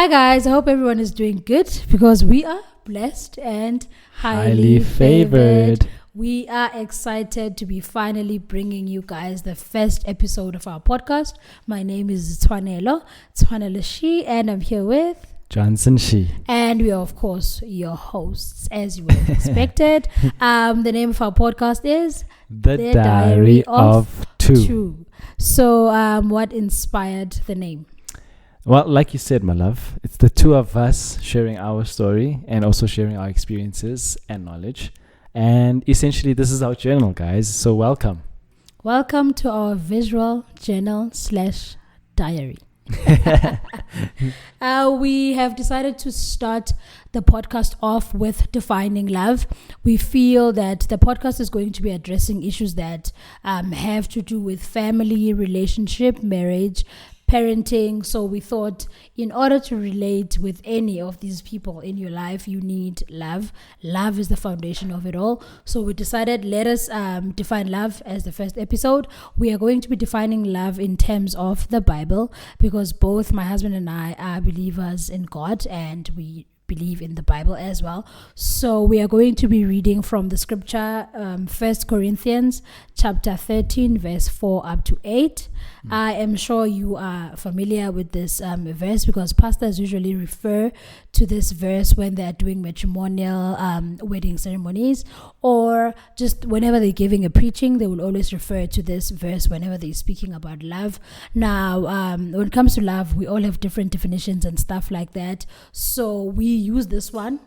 Hi guys, I hope everyone is doing good because we are blessed and highly favored. We are excited to be finally bringing you guys the first episode of our podcast. My name is Tshwanelo Shi, and I'm here with Johnson Shi. And we are, of course, your hosts, as you would have expected. The name of our podcast is The Diary of Two. So, what inspired the name? Well, like you said, my love, it's the two of us sharing our story and also sharing our experiences and knowledge. And essentially, this is our journal, guys. So welcome. Welcome to our visual journal / diary. We have decided to start the podcast off with defining love. We feel that the podcast is going to be addressing issues that have to do with family, relationship, marriage, parenting. So we thought in order to relate with any of these people in your life, you need love. Love is the foundation of it all. So we decided, let us define love as the first episode. We are going to be defining love in terms of the Bible because both my husband and I are believers in God and we believe in the Bible as well. So we are going to be reading from the scripture 1 Corinthians chapter 13 verse 4 up to 8. I am sure you are familiar with this verse because pastors usually refer to this verse when they are doing matrimonial wedding ceremonies, or just whenever they're giving a preaching, they will always refer to this verse whenever they're speaking about love. Now, when it comes to love, we all have different definitions and stuff like that. So we use this one.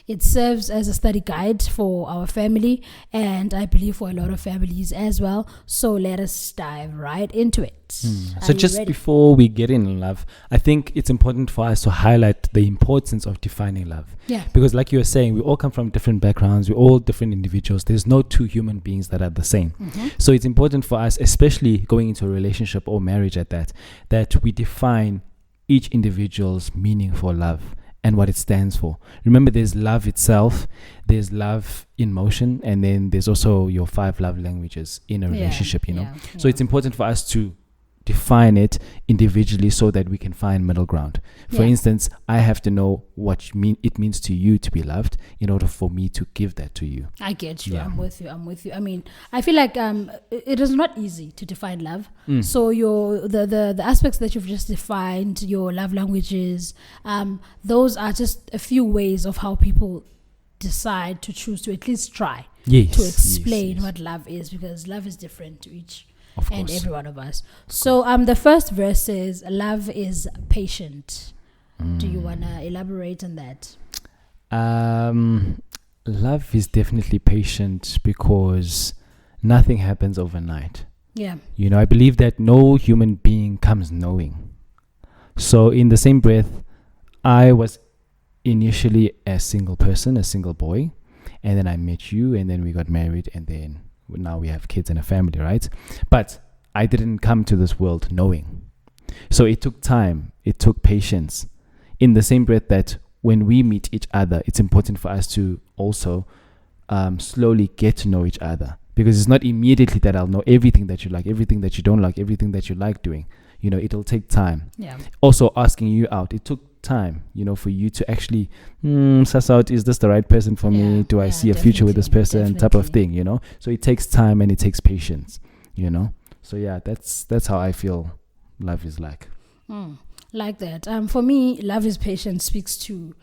It serves as a study guide for our family and I believe for a lot of families as well. So let us dive right into it. So just ready? Before we get in love, I think it's important for us to highlight the importance of defining love. Yeah. Because like you were saying, we all come from different backgrounds. We're all different individuals. There's no two human beings that are the same. Mm-hmm. So it's important for us, especially going into a relationship or marriage at that we define each individual's meaning for love and what it stands for. Remember, there's love itself, there's love in motion, and then there's also your 5 love languages in a relationship, you know. So it's important for us to define it individually so that we can find middle ground. For instance, I have to know what it means to you to be loved in order for me to give that to you. I get you. Yeah. I'm with you. I mean, I feel like it is not easy to define love. So the aspects that you've just defined, your love languages, those are just a few ways of how people decide to choose to at least try to explain what love is, because love is different to each and every one of us. So the first verse says, love is patient. Do you want to elaborate on that? Love is definitely patient because nothing happens overnight. Yeah. You know, I believe that no human being comes knowing. So in the same breath, I was initially a single person, a single boy, and then I met you, and then we got married, and then now we have kids and a family, right? But I didn't come to this world knowing. So it took time. It took patience. In the same breath that when we meet each other, it's important for us to also slowly get to know each other. Because it's not immediately that I'll know everything that you like, everything that you don't like, everything that you like doing. You know, it'll take time. Yeah. Also asking you out. It took time, you know, for you to actually suss out, is this the right person for me? Do I see a future with this person? Type of thing, you know. So it takes time and it takes patience, you know. So yeah, that's how I feel love is like. Like that. For me, love is patient speaks to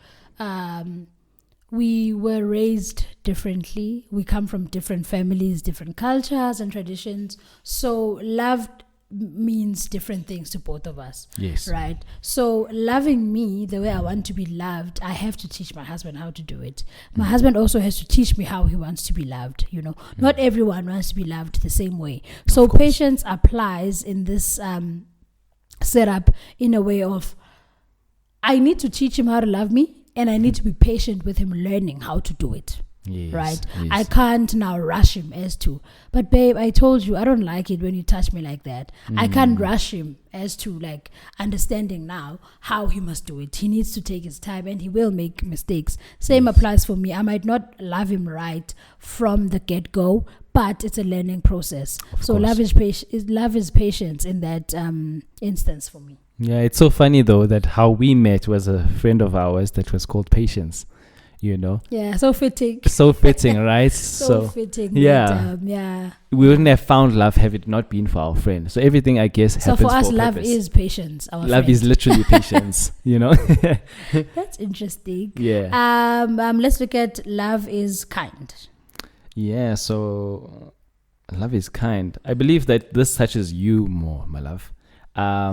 we were raised differently. We come from different families, different cultures and traditions. So love means different things to both of us. Yes. Right. So loving me the way I want to be loved, I have to teach my husband how to do it. My husband also has to teach me how he wants to be loved. You know, not everyone wants to be loved the same way. So patience applies in this setup in a way of I need to teach him how to love me and I need to be patient with him learning how to do it. Yes, right? Yes. I can't now rush him as to, but babe, I told you I don't like it when you touch me like that. I can't rush him as to like understanding now how he must do it. He needs to take his time and he will make mistakes. Same applies for me. I might not love him right from the get-go, but it's a learning process. So love is patience in that instance for me. Yeah, it's so funny though that how we met was a friend of ours that was called Patience. Yeah, so fitting. So fitting, right? So fitting. Yeah. Yeah. We wouldn't have found love had it not been for our friend. So everything, I guess, So happens for us, for a love purpose. is patience. Our Love friend. is literally patience. That's interesting. Yeah. Let's look at love is kind. Yeah. So love is kind. I believe that this touches you more, my love. I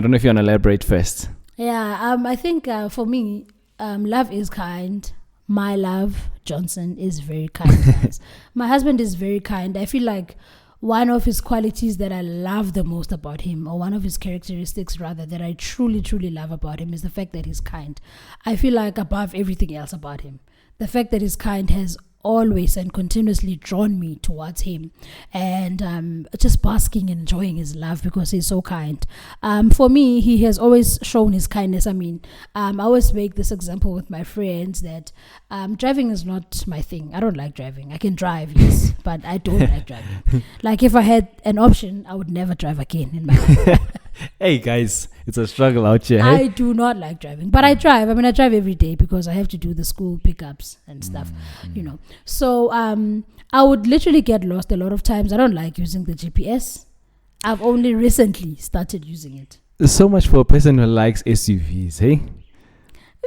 don't know if you want to elaborate first. Yeah. I think for me, love is kind. My love, Johnson, is very kind. Guys. My husband is very kind. I feel like one of his qualities that I love the most about him, or one of his characteristics rather, that I truly, truly love about him is the fact that he's kind. I feel like above everything else about him, the fact that he's kind has always and continuously drawn me towards him, and just basking and enjoying his love because he's so kind. For me, he has always shown his kindness. I mean, I always make this example with my friends that driving is not my thing. I don't like driving. I can drive, yes, but I don't like driving. Like if I had an option, I would never drive again in my life. Hey guys, it's a struggle out here. I do not like driving, but I drive. I mean, I drive every day because I have to do the school pickups and stuff, So I would literally get lost a lot of times. I don't like using the GPS. I've only recently started using it. So much for a person who likes SUVs, hey?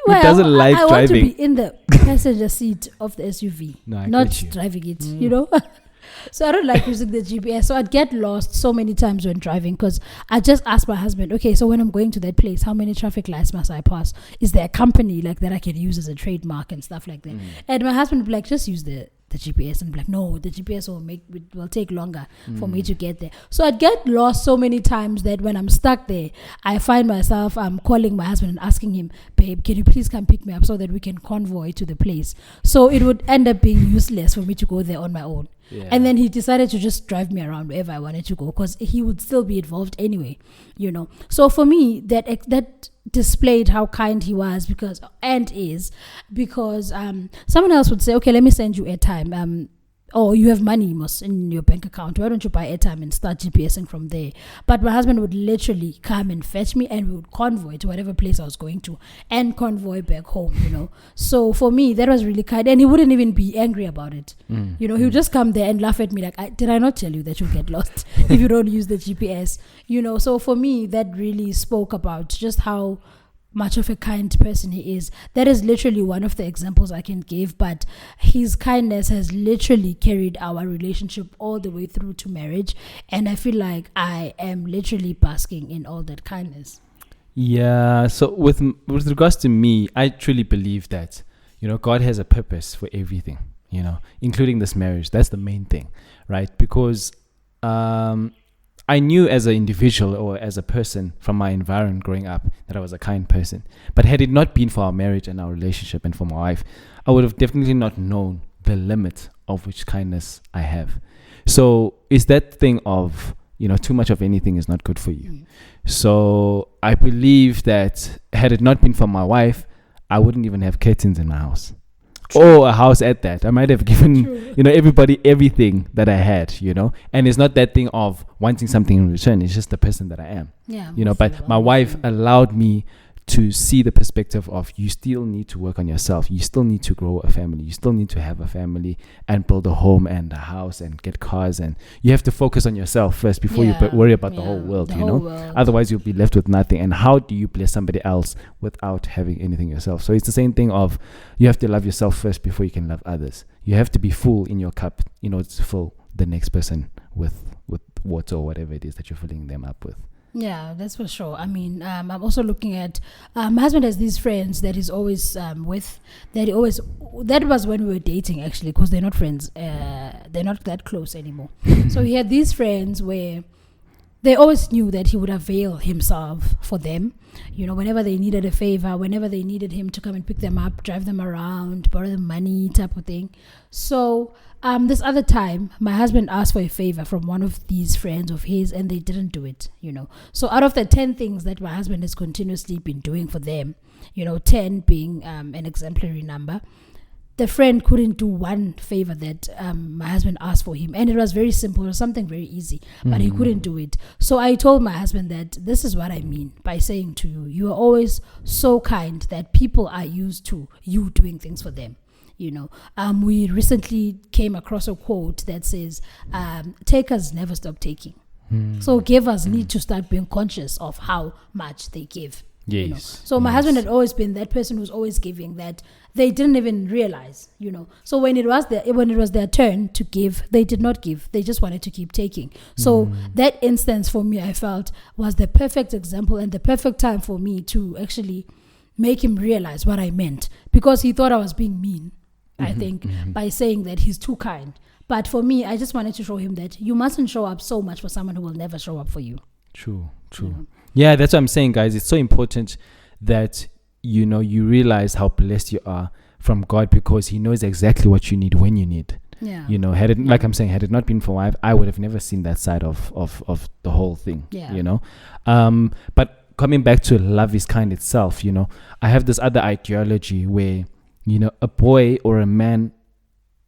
Well, who doesn't like I driving? want to be in the passenger seat of the SUV, No, not driving it, So I don't like using the GPS. So I'd get lost so many times when driving because I just ask my husband, okay, so when I'm going to that place, how many traffic lights must I pass? Is there a company like that I can use as a trademark and stuff like that? And my husband would be like, just use the GPS, and be like, no, the GPS will take longer for me to get there. So I'd get lost so many times that when I'm stuck there, I find myself calling my husband and asking him, babe, can you please come pick me up so that we can convoy to the place? So it would end up being useless for me to go there on my own. Yeah. And then he decided to just drive me around wherever I wanted to go because he would still be involved anyway, So for me, that displayed how kind he was because someone else would say, okay, let me send you airtime. Oh, you have money in your bank account. Why don't you buy airtime and start GPSing from there? But my husband would literally come and fetch me and we would convoy to whatever place I was going to and convoy back home, So for me, that was really kind. And he wouldn't even be angry about it. He would just come there and laugh at me like, did I not tell you that you'll get lost if you don't use the GPS? So for me, that really spoke about just how much of a kind person he is. That is literally one of the examples I can give, but his kindness has literally carried our relationship all the way through to marriage, and I feel like I am literally basking in all that kindness. Yeah, so with regards to me, I truly believe that God has a purpose for everything, including this marriage. That's the main thing, right? Because I knew as an individual or as a person from my environment growing up that I was a kind person. But had it not been for our marriage and our relationship and for my wife, I would have definitely not known the limit of which kindness I have. So it's that thing of, too much of anything is not good for you. So I believe that had it not been for my wife, I wouldn't even have curtains in my house. Or a house at that. I might have given, everybody everything that I had, And it's not that thing of wanting something in return. It's just the person that I am. Yeah. But my wife allowed me to see the perspective of you still need to work on yourself. You still need to grow a family. You still need to have a family and build a home and a house and get cars. And you have to focus on yourself first before you worry about the whole world, Otherwise, you'll be left with nothing. And how do you bless somebody else without having anything yourself? So it's the same thing of you have to love yourself first before you can love others. You have to be full in your cup in order to fill the next person with water or whatever it is that you're filling them up with. Yeah, that's for sure. I mean, I'm also looking at my husband has these friends that he's always with. That was when we were dating actually, because they're not friends. They're not that close anymore. So he had these friends where they always knew that he would avail himself for them. Whenever they needed a favor, whenever they needed him to come and pick them up, drive them around, borrow them money, type of thing. So this other time, my husband asked for a favor from one of these friends of his, and they didn't do it. So out of the 10 things that my husband has continuously been doing for them, 10 being an exemplary number, the friend couldn't do one favor that my husband asked for him, and it was very simple. It was something very easy, but he couldn't do it. So I told my husband that this is what I mean by saying to you, you are always so kind that people are used to you doing things for them. We recently came across a quote that says, takers never stop taking. So givers need to start being conscious of how much they give. Yes. So my husband had always been that person who's always giving, that they didn't even realize, So when it was their turn to give, they did not give. They just wanted to keep taking. So that instance for me, I felt, was the perfect example and the perfect time for me to actually make him realize what I meant, because he thought I was being mean, I think, by saying that he's too kind. But for me, I just wanted to show him that you mustn't show up so much for someone who will never show up for you. True. Yeah, that's what I'm saying, guys. It's so important that, you realize how blessed you are from God, because he knows exactly what you need when you need. Yeah. Like I'm saying, had it not been for wife, I would have never seen that side of the whole thing. Yeah. But coming back to love is kind itself, I have this other ideology where, a boy or a man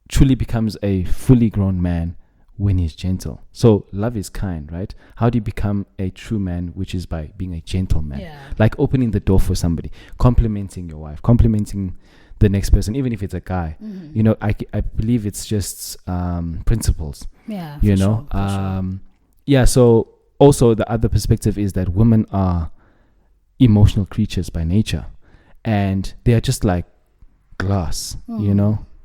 truly becomes a fully grown man when he's gentle. So love is kind, right? How do you become a true man? Which is by being a gentleman. Yeah. Like opening the door for somebody, complimenting your wife, complimenting the next person, even if it's a guy. I believe it's just principles. Yeah. Yeah. So also the other perspective is that women are emotional creatures by nature, and they are just like glass.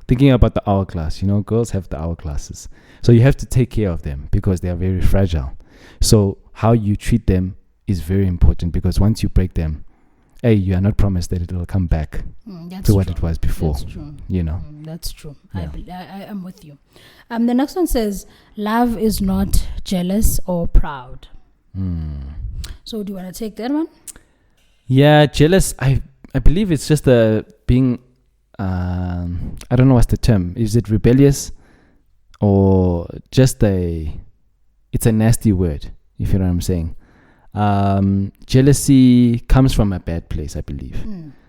Thinking about the hourglass, girls have the hourglasses. So you have to take care of them because they are very fragile. So how you treat them is very important, because once you break them, you are not promised that it will come back to what it was before. That's true. That's true. Yeah. I am with you. The next one says, love is not jealous or proud. So do you want to take that one? Yeah, jealous. I believe it's just being... I don't know what's the term. Is it rebellious or just it's a nasty word, if you know what I'm saying. Jealousy comes from a bad place, I believe.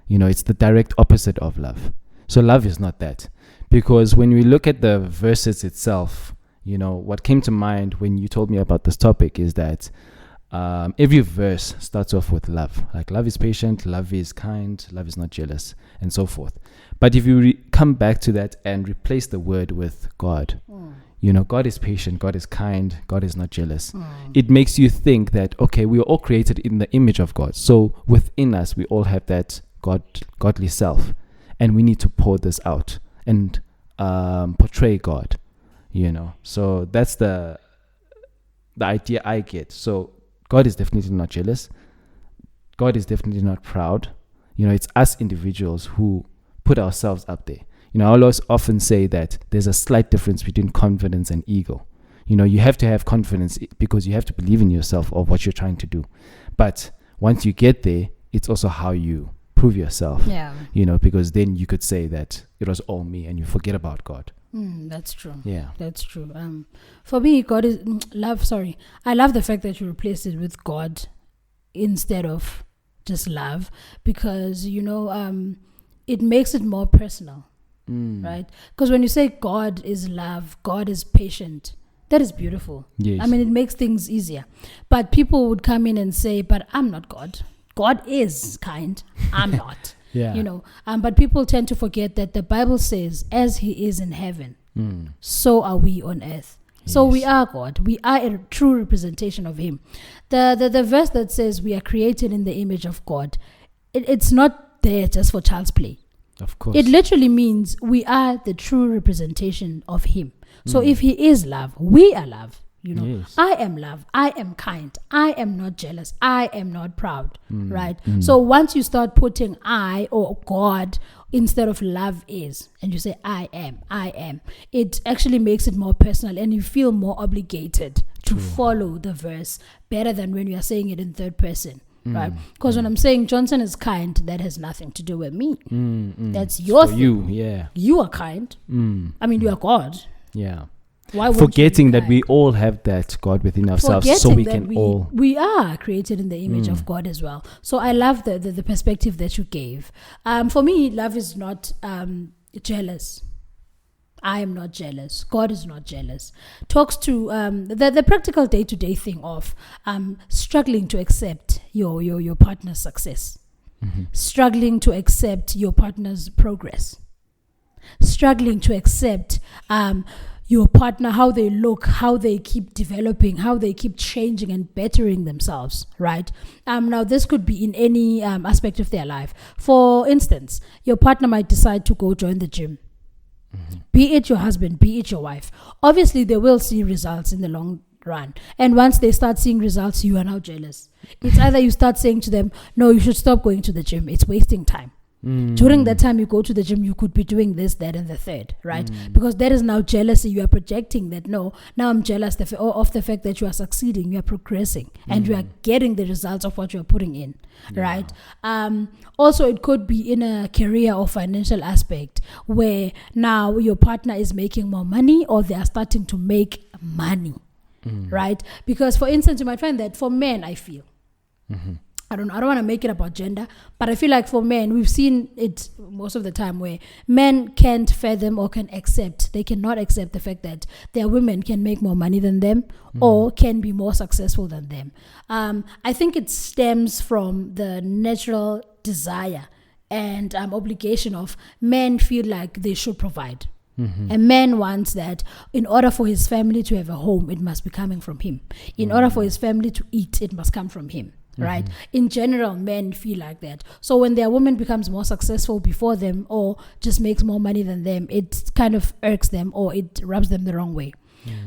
It's the direct opposite of love. So love is not that, because when we look at the verses itself, what came to mind when you told me about this topic is that every verse starts off with love. Like love is patient, love is kind, love is not jealous, and so forth. But if you come back to that and replace the word with God, God is patient, God is kind, God is not jealous. It makes you think that, okay, we are all created in the image of God. So within us, we all have that godly self, and we need to pour this out and portray God, So that's the idea I get. So God is definitely not jealous. God is definitely not proud. It's us individuals who put ourselves up there. I always often say that there's a slight difference between confidence and ego. You have to have confidence because you have to believe in yourself or what you're trying to do. But once you get there, it's also how you prove yourself. Yeah. Because then you could say that it was all me and you forget about God. That's true. Yeah. That's true. For me, God is love. Sorry. I love the fact that you replaced it with God instead of just love, because, it makes it more personal, right? Because when you say God is love, God is patient, that is beautiful. Yes. I mean, it makes things easier. But people would come in and say, but I'm not God. God is kind. I'm not. Yeah. But people tend to forget that the Bible says, as he is in heaven, so are we on earth. So we are God. We are a true representation of him. The verse that says we are created in the image of God, it's not there just for child's play. Of course. It literally means we are the true representation of him. So if he is love, we are love. Yes. I am love. I am kind. I am not jealous. I am not proud. Right? So once you start putting I or God instead of love is, and you say I am, it actually makes it more personal, and you feel more obligated to follow the verse better than when you are saying it in third person. Right? Because when I'm saying Johnson is kind, that has nothing to do with me. That's your thing. You, yeah. You are kind. I mean, you are God. Yeah. Why forgetting that we all have that God within ourselves, so we can we are created in the image of God as well. So I love the perspective that you gave. For me, love is not jealous. I am not jealous. God is not jealous. Talks to the practical day-to-day thing of struggling to accept your partner's success, struggling to accept your partner's progress, struggling to accept your partner, how they look, how they keep developing, how they keep changing and bettering themselves, right? Now, this could be in any aspect of their life. For instance, your partner might decide to go join the gym. Be it your husband, be it your wife. Obviously, they will see results in the long run. And once they start seeing results, you are now jealous. It's either you start saying to them, no, you should stop going to the gym. It's wasting time. During that time you go to the gym, you could be doing this, that, and the third, right? Because that is now jealousy. You are projecting that, no, now I'm jealous of the fact that you are succeeding, you are progressing, and you are getting the results of what you are putting in, right? Also, it could be in a career or financial aspect where now your partner is making more money or they are starting to make money, right? Because, for instance, you might find that for men, I feel, I don't want to make it about gender, but I feel like for men, we've seen it most of the time where men can't fathom or they cannot accept the fact that their women can make more money than them or can be more successful than them. I think it stems from the natural desire and obligation of men feel like they should provide. A man wants that in order for his family to have a home, it must be coming from him. In order for his family to eat, it must come from him. Right? In general, men feel like that. So when their woman becomes more successful before them or just makes more money than them, it kind of irks them or it rubs them the wrong way.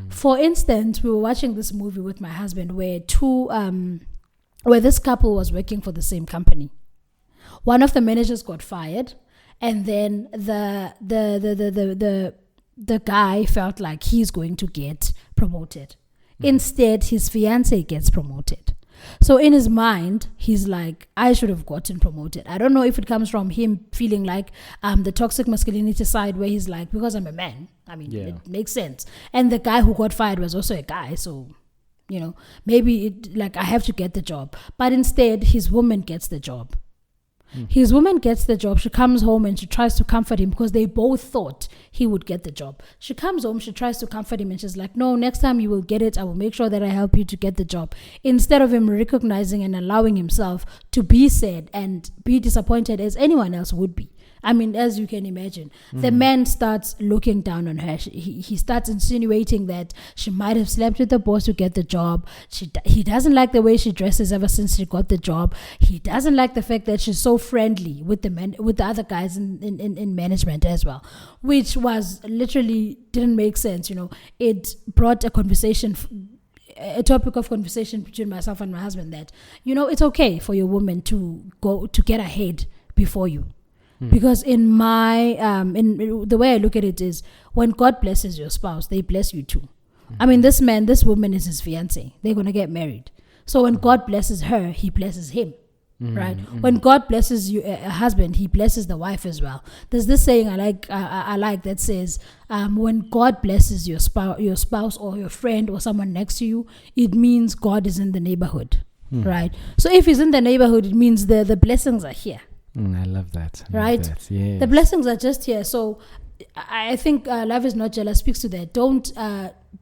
For instance, we were watching this movie with my husband where this couple was working for the same company. One of the managers got fired, and then the guy felt like he's going to get promoted. Instead, his fiance gets promoted. So in his mind, he's like, I should have gotten promoted. I don't know if it comes from him feeling like the toxic masculinity side where he's like, because I'm a man. I mean, it makes sense. And the guy who got fired was also a guy. So, maybe I have to get the job. But instead, his woman gets the job. His woman gets the job. She comes home and she tries to comfort him because they both thought he would get the job. She comes home, she tries to comfort him and she's like, no, next time you will get it. I will make sure that I help you to get the job. Instead of him recognizing and allowing himself to be sad and be disappointed as anyone else would be. I mean, as you can imagine, the man starts looking down on her. He starts insinuating that she might have slept with the boss to get the job. He doesn't like the way she dresses ever since she got the job. He doesn't like the fact that she's so friendly with the other guys in management as well, which was literally didn't make sense. It brought a topic of conversation between myself and my husband that, it's okay for your woman to get ahead before you. Because in my in the way I look at it is, when God blesses your spouse, they bless you too. I mean, this woman is his fiance. They're gonna get married. So when God blesses her, He blesses him, right? When God blesses you, a husband, He blesses the wife as well. There's this saying I like that says, when God blesses your spouse or your friend or someone next to you, it means God is in the neighborhood, right? So if He's in the neighborhood, it means the blessings are here. I love that. Right? Yes. The blessings are just here. So I think Love is Not Jealous speaks to that. Don't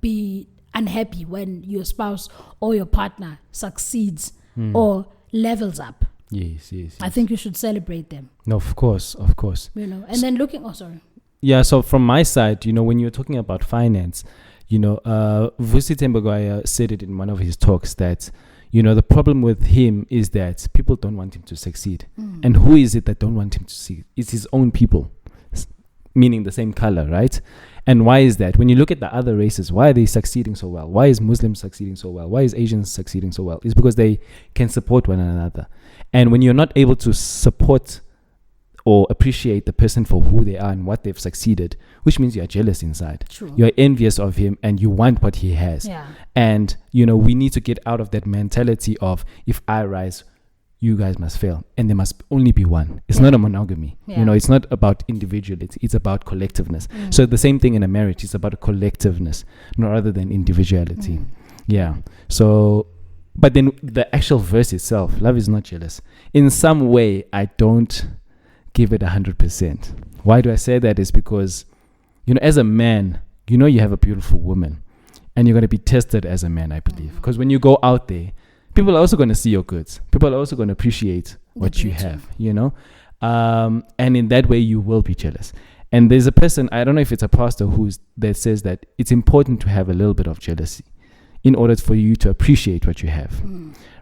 be unhappy when your spouse or your partner succeeds or levels up. Yes. I think you should celebrate them. No, of course. And then Yeah, so from my side, when you're talking about finance, Vusi Tembagwaya said it in one of his talks that the problem with him is that people don't want him to succeed. And who is it that don't want him to succeed? It's his own people, meaning the same color, right? And why is that? When you look at the other races, why are they succeeding so well? Why is Muslims succeeding so well? Why is Asians succeeding so well? It's because they can support one another. And when you're not able to support or appreciate the person for who they are and what they've succeeded, which means you're jealous inside. True. You're envious of him and you want what he has. Yeah. And, we need to get out of that mentality of, if I rise, you guys must fail. And there must only be one. It's not a monogamy. Yeah. It's not about individuality. It's about collectiveness. So the same thing in a marriage. It's about a collectiveness, rather than individuality. Yeah. So, but then the actual verse itself, love is not jealous. In some way, I don't give it 100%. Why do I say that? Is because, as a man, you have a beautiful woman, and you're going to be tested as a man, I believe. Because when you go out there, people are also going to see your goods. People are also going to appreciate what you have, and in that way, you will be jealous. And there's a person, I don't know if it's a pastor that says that it's important to have a little bit of jealousy in order for you to appreciate what you have,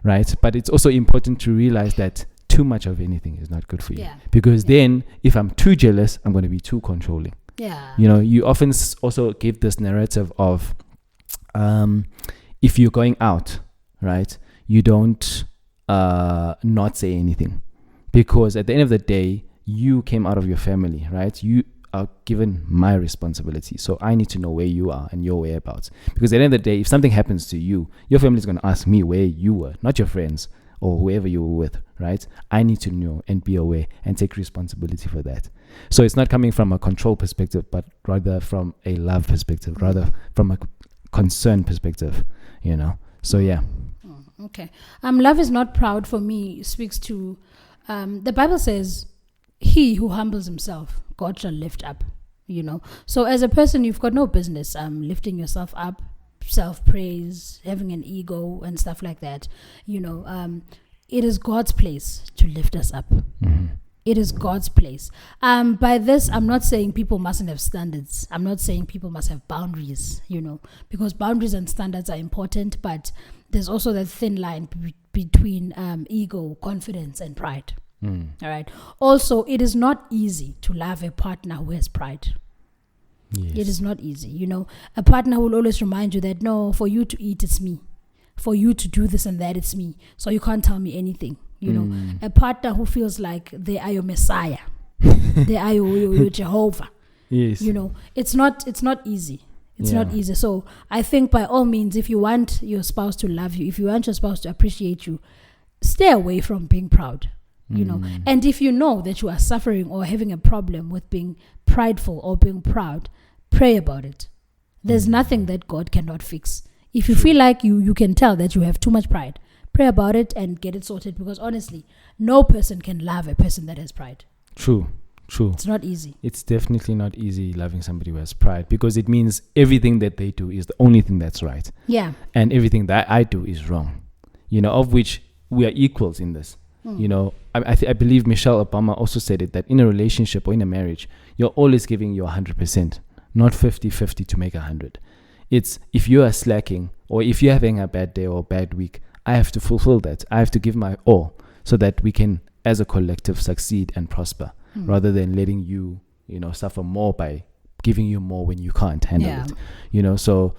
right? But it's also important to realize that too much of anything is not good for you. Because then, if I'm too jealous, I'm going to be too controlling. You often also give this narrative of if you're going out, right, you don't not say anything. Because at the end of the day, you came out of your family, right? You are given my responsibility. So I need to know where you are and your whereabouts. Because at the end of the day, if something happens to you, your family is going to ask me where you were, not your friends or whoever you were with, right? I need to know and be aware and take responsibility for that. So it's not coming from a control perspective, but rather from a love perspective, rather from a concern perspective, So yeah. Okay. Love is not proud for me speaks to, the Bible says, he who humbles himself, God shall lift up, So as a person, you've got no business lifting yourself up, self-praise, having an ego and stuff like that. It is God's place to lift us up. It is God's place. By this, I'm not saying people mustn't have standards. I'm not saying people must have boundaries, because boundaries and standards are important, but there's also that thin line between ego, confidence, and pride. All right. Also, it is not easy to love a partner who has pride. Yes. It is not easy. A partner will always remind you that, no, for you to eat, it's me. For you to do this and that, it's me. So you can't tell me anything. A partner who feels like they are your Messiah. They are your Jehovah. Yes. It's not easy. It's not easy. So I think by all means, if you want your spouse to love you, if you want your spouse to appreciate you, stay away from being proud. And if you know that you are suffering or having a problem with being prideful or being proud, pray about it. There's nothing that God cannot fix. If you feel like you can tell that you have too much pride, pray about it and get it sorted, because honestly, no person can love a person that has pride. True. It's not easy. It's definitely not easy loving somebody who has pride, because it means everything that they do is the only thing that's right. Yeah. And everything that I do is wrong, of which we are equals in this. I believe Michelle Obama also said it, that in a relationship or in a marriage, you're always giving your 100%, not 50-50 to make 100. It's if you are slacking or if you're having a bad day or a bad week, I have to fulfill that. I have to give my all so that we can, as a collective, succeed and prosper, rather than letting you, suffer more by giving you more when you can't handle it. So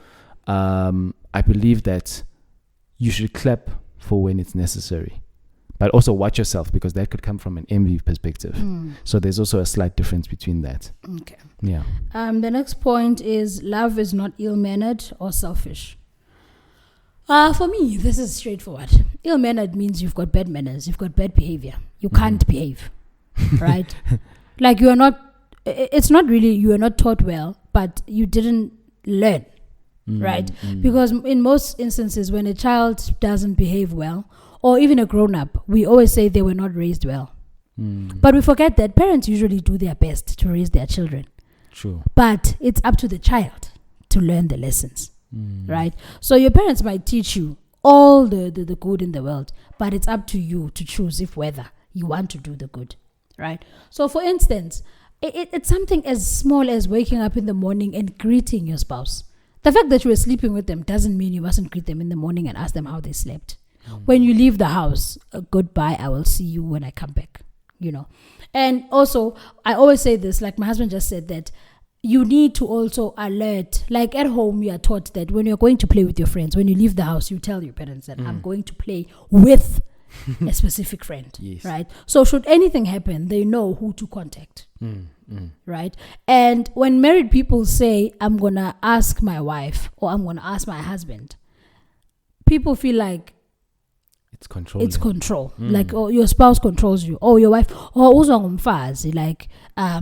I believe that you should clap for when it's necessary. But also watch yourself, because that could come from an envy perspective. So there's also a slight difference between that. Okay. Yeah. The next point is love is not ill-mannered or selfish. For me, this is straightforward. Ill-mannered means you've got bad manners, you've got bad behavior. You can't behave, right? Like you are not, it's not really, you are not taught well, but you didn't learn, right? Because in most instances, when a child doesn't behave well, or even a grown-up, we always say they were not raised well. But we forget that parents usually do their best to raise their children. True. But it's up to the child to learn the lessons, right? So your parents might teach you all the good in the world, but it's up to you to choose whether you want to do the good, right? So for instance, it's something as small as waking up in the morning and greeting your spouse. The fact that you were sleeping with them doesn't mean you mustn't greet them in the morning and ask them how they slept. When you leave the house, goodbye, I will see you when I come back, And also, I always say this, like my husband just said, that you need to also alert. Like at home, you are taught that when you're going to play with your friends, when you leave the house, you tell your parents that I'm going to play with a specific friend, right? So should anything happen, they know who to contact, right? And when married people say, I'm going to ask my wife or I'm going to ask my husband, people feel like, it's control. Like, oh, your spouse controls you. Oh, your wife. Oh, uzongumfazi. Like,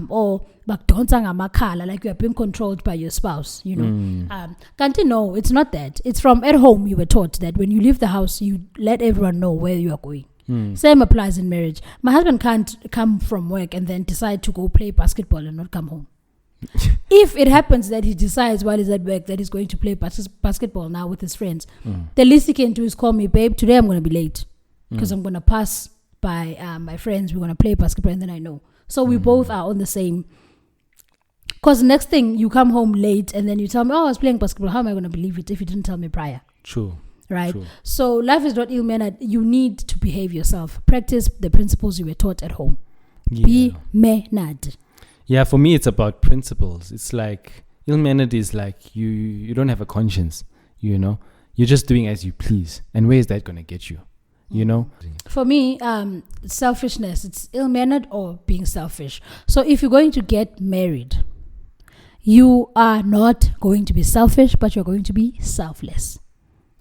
or like you are being controlled by your spouse. No, it's not that. It's from at home. You were taught that when you leave the house, you let everyone know where you are going. Same applies in marriage. My husband can't come from work and then decide to go play basketball and not come home. If it happens that he decides while he's at work that he's going to play basketball now with his friends, the least he can do is call me, babe, today I'm going to be late because I'm going to pass by my friends. We're going to play basketball, and then I know. So we both are on the same. Because next thing, you come home late and then you tell me, oh, I was playing basketball. How am I going to believe it if you didn't tell me prior? True. Right? True. So life is not ill-mannered. You need to behave yourself. Practice the principles you were taught at home. Yeah. Be mannered. Yeah, for me, it's about principles. It's like, ill-mannered is like you don't have a conscience, you know? You're just doing as you please. And where is that going to get you? You know? For me, selfishness, it's ill-mannered or being selfish. So if you're going to get married, you are not going to be selfish, but you're going to be selfless.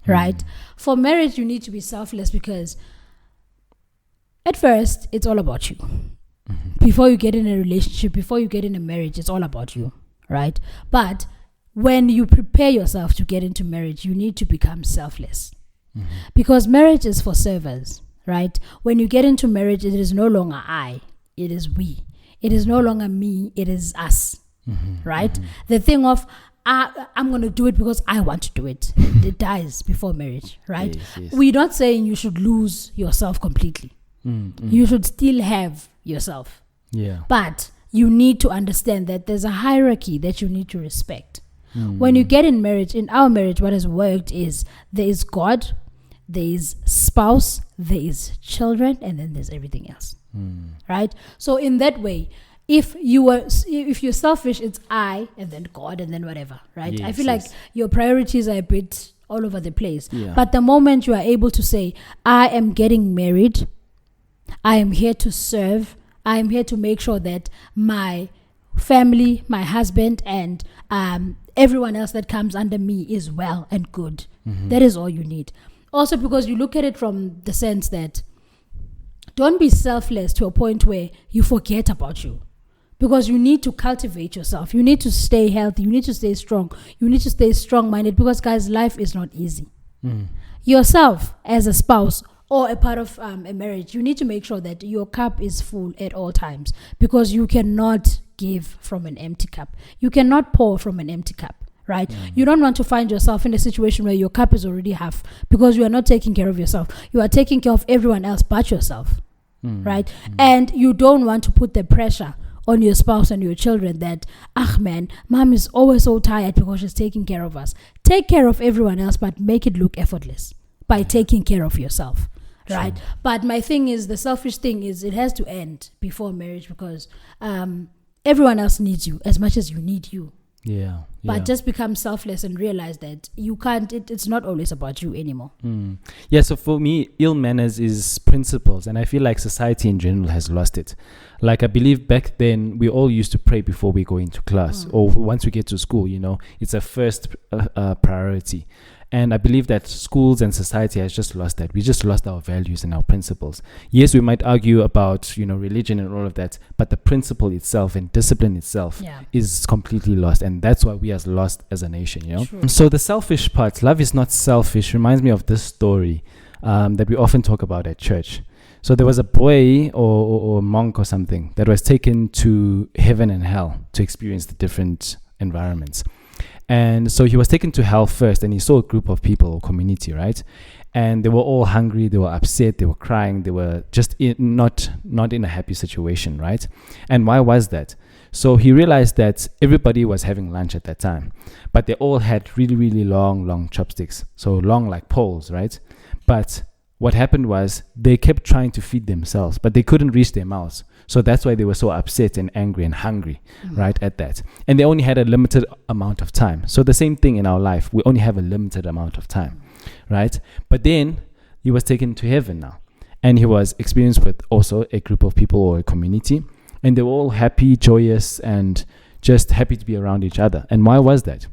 Right? For marriage, you need to be selfless because at first, it's all about you. Before you get in a relationship, before you get in a marriage, it's all about you. Right? But when you prepare yourself to get into marriage, you need to become selfless. Because marriage is for servers. Right? When you get into marriage, it is no longer I. It is we. It is no longer me. It is us. Right? The thing of I'm going to do it because I want to do it. It dies before marriage, right? Yes. We're not saying you should lose yourself completely. You should still have yourself. Yeah. But you need to understand that there's a hierarchy that you need to respect. When you get in marriage, in our marriage, what has worked is there is God, there is spouse, there is children, and then there's everything else. Right? So in that way, if you're selfish, it's I and then God and then whatever, right? Yes, I feel like your priorities are a bit all over the place. Yeah. But the moment you are able to say, I am getting married, I am here to serve, I am here to make sure that my family, my husband, and everyone else that comes under me is well and good. That is all you need. Also, because you look at it from the sense that don't be selfless to a point where you forget about you. Because you need to cultivate yourself. You need to stay healthy. You need to stay strong. You need to stay strong-minded because, guys, life is not easy. Yourself, as a spouse or a part of a marriage, you need to make sure that your cup is full at all times because you cannot give from an empty cup. You cannot pour from an empty cup, right? You don't want to find yourself in a situation where your cup is already half because you are not taking care of yourself. You are taking care of everyone else but yourself, right? And you don't want to put the pressure on your spouse and your children that, man, mom is always so tired because she's taking care of us. Take care of everyone else, but make it look effortless by taking care of yourself, right? True. But my thing is, the selfish thing is it has to end before marriage because everyone else needs you as much as you need you. Yeah. But just become selfless and realize that you can't, it's not always about you anymore. Yeah, so for me, ill manners is principles. And I feel like society in general has lost it. Like I believe back then, we all used to pray before we go into class or once we get to school, you know, it's a first priority. And I believe that schools and society has just lost that. We just lost our values and our principles. Yes, we might argue about, you know, religion and all of that, but the principle itself and discipline itself is completely lost. And that's why we are lost as a nation, you know. True. So the selfish part, love is not selfish, reminds me of this story that we often talk about at church. So there was a boy or a monk or something that was taken to heaven and hell to experience the different environments. And so he was taken to hell first, and he saw a group of people or community, right? And they were all hungry, they were upset, they were crying, they were just not in a happy situation, right? And why was that? So he realized that everybody was having lunch at that time, but they all had really, really long chopsticks. So long like poles, right? But what happened was they kept trying to feed themselves, but they couldn't reach their mouths. So that's why they were so upset and angry and hungry, right, at that. And they only had a limited amount of time. So the same thing in our life. We only have a limited amount of time, right? But then he was taken to heaven now. And he was experienced with also a group of people or a community. And they were all happy, joyous, and just happy to be around each other. And why was that?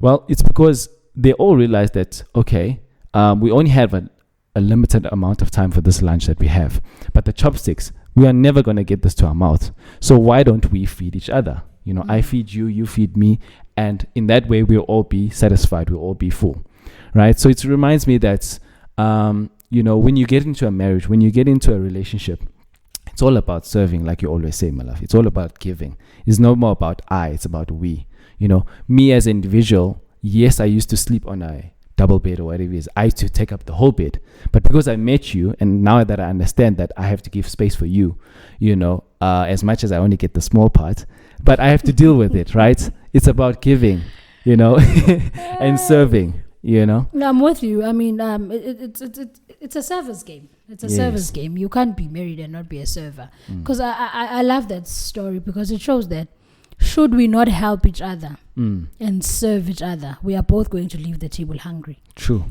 Well, it's because they all realized that, okay, we only have a limited amount of time for this lunch that we have. But the chopsticks, we are never going to get this to our mouth. So why don't we feed each other? You know, I feed you, you feed me. And in that way, we'll all be satisfied. We'll all be full, right? So it reminds me that when you get into a marriage, when you get into a relationship, it's all about serving, like you always say, my love. It's all about giving. It's no more about I, it's about we. Me as an individual, yes, I used to sleep on a double bed or whatever it is. I used to take up the whole bed. But because I met you, and now that I understand that I have to give space for you, as much as I only get the small part, but I have to deal with it, right? It's about giving, and serving. No, I'm with you. I mean, it's a service game. It's a service game. You can't be married and not be a server. Because I love that story, because it shows that should we not help each other and serve each other, we are both going to leave the table hungry. True.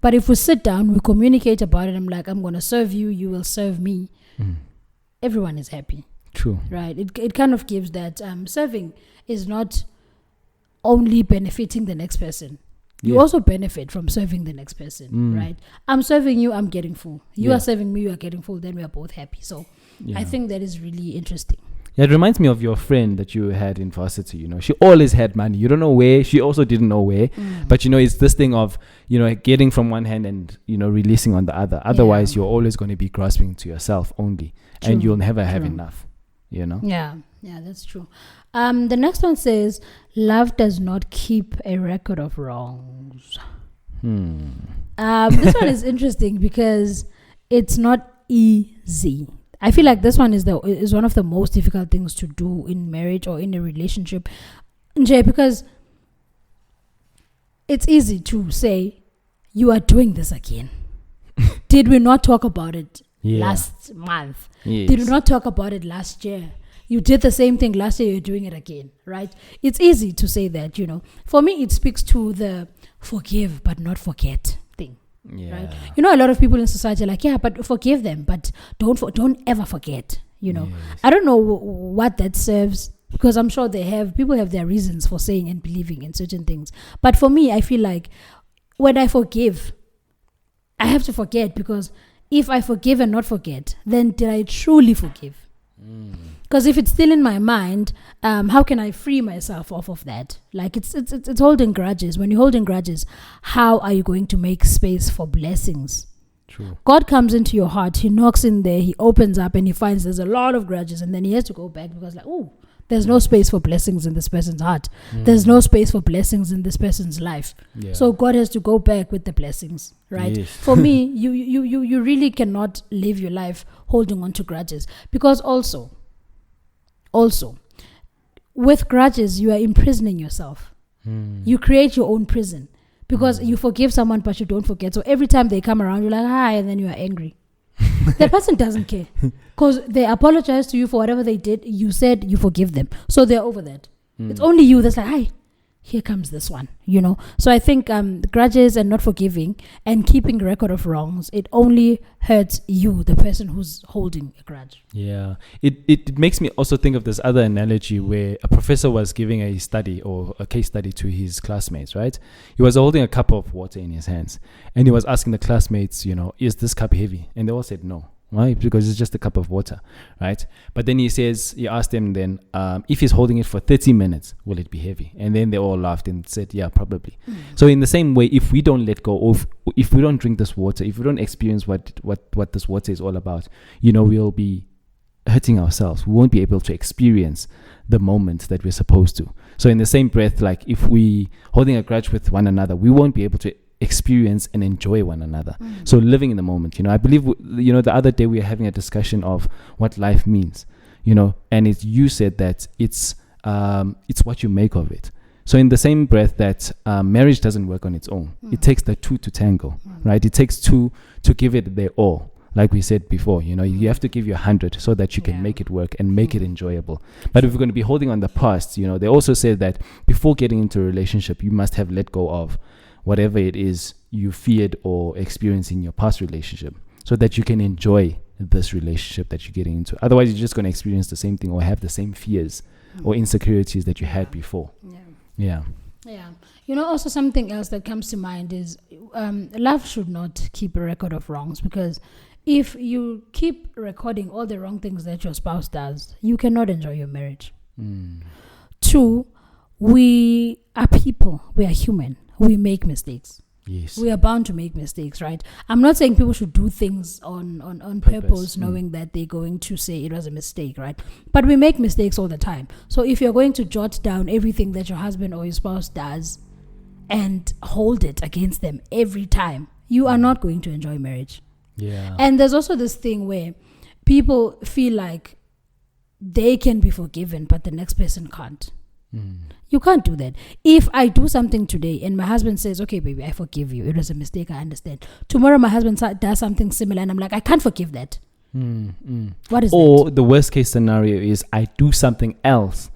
But if we sit down, we communicate about it, I'm like, I'm going to serve you, you will serve me. Everyone is happy. True. Right? It kind of gives that serving is not only benefiting the next person. You also benefit from serving the next person, right? I'm serving you, I'm getting full. You are serving me, you are getting full. Then we are both happy. So I think that is really interesting. Yeah, it reminds me of your friend that you had in varsity. She always had money. You don't know where. She also didn't know where. But it's this thing of getting from one hand and releasing on the other. Otherwise, you're always going to be grasping to yourself only, and you'll never have enough. Yeah, that's true. The next one says, love does not keep a record of wrongs. This one is interesting because it's not easy. I feel like this one is one of the most difficult things to do in marriage or in a relationship, because it's easy to say, you are doing this again. Did we not talk about it last month? Yes. Did we not talk about it last year? You did the same thing last year, you're doing it again, right? It's easy to say that, For me, it speaks to the forgive but not forget thing. Right? A lot of people in society are like, but forgive them, but don't ever forget. Yes. I don't know what that serves, because I'm sure people have their reasons for saying and believing in certain things. But for me, I feel like when I forgive, I have to forget, because if I forgive and not forget, then did I truly forgive? Because if it's still in my mind, how can I free myself off of that? Like it's holding grudges. When you're holding grudges, how are you going to make space for blessings? True. God comes into your heart. He knocks in there. He opens up and he finds there's a lot of grudges, and then he has to go back because there's no space for blessings in this person's heart. There's no space for blessings in this person's life. So God has to go back with the blessings, right? Yes. For me, you really cannot live your life holding on to grudges, because also with grudges you are imprisoning yourself. You create your own prison, because you forgive someone but you don't forget. So every time they come around, you're like, hi, and then you are angry. The person doesn't care, because they apologize to you for whatever they did. You said you forgive them, so they're over that. It's only you that's like, hi, here comes this one, So I think grudges and not forgiving and keeping record of wrongs, it only hurts you, the person who's holding a grudge. Yeah. It makes me also think of this other analogy where a professor was giving a study or a case study to his classmates, right? He was holding a cup of water in his hands, and he was asking the classmates, is this cup heavy? And they all said no. Right? Because it's just a cup of water, right? But then he asked them then, if he's holding it for 30 minutes, will it be heavy? And then they all laughed and said, yeah, probably. So in the same way, if we don't let go of, if we don't drink this water, if we don't experience what this water is all about, we'll be hurting ourselves. We won't be able to experience the moment that we're supposed to. So in the same breath, like if we holding a grudge with one another, we won't be able to experience and enjoy one another. So living in the moment, I believe, the other day we were having a discussion of what life means, and you said that it's what you make of it. So in the same breath that marriage doesn't work on its own. It takes the two to tango, right? It takes two to give it their all. Like we said before, you have to give your 100 so that you can make it work and make it enjoyable. But if we're going to be holding on the past, they also said that before getting into a relationship, you must have let go of whatever it is you feared or experienced in your past relationship, so that you can enjoy this relationship that you're getting into. Otherwise, you're just going to experience the same thing or have the same fears or insecurities that you had before. Yeah. Also something else that comes to mind is love should not keep a record of wrongs, because if you keep recording all the wrong things that your spouse does, you cannot enjoy your marriage. 2, we are people. We are human. We make mistakes. Yes. We are bound to make mistakes, right? I'm not saying people should do things on purpose, knowing that they're going to say it was a mistake, right? But we make mistakes all the time. So if you're going to jot down everything that your husband or your spouse does and hold it against them every time, you are not going to enjoy marriage. Yeah. And there's also this thing where people feel like they can be forgiven, but the next person can't. You can't do that. If I do something today and my husband says, okay, baby, I forgive you. It was a mistake. I understand. Tomorrow my husband does something similar and I'm like, I can't forgive that. What is that? Or the worst case scenario is I do something else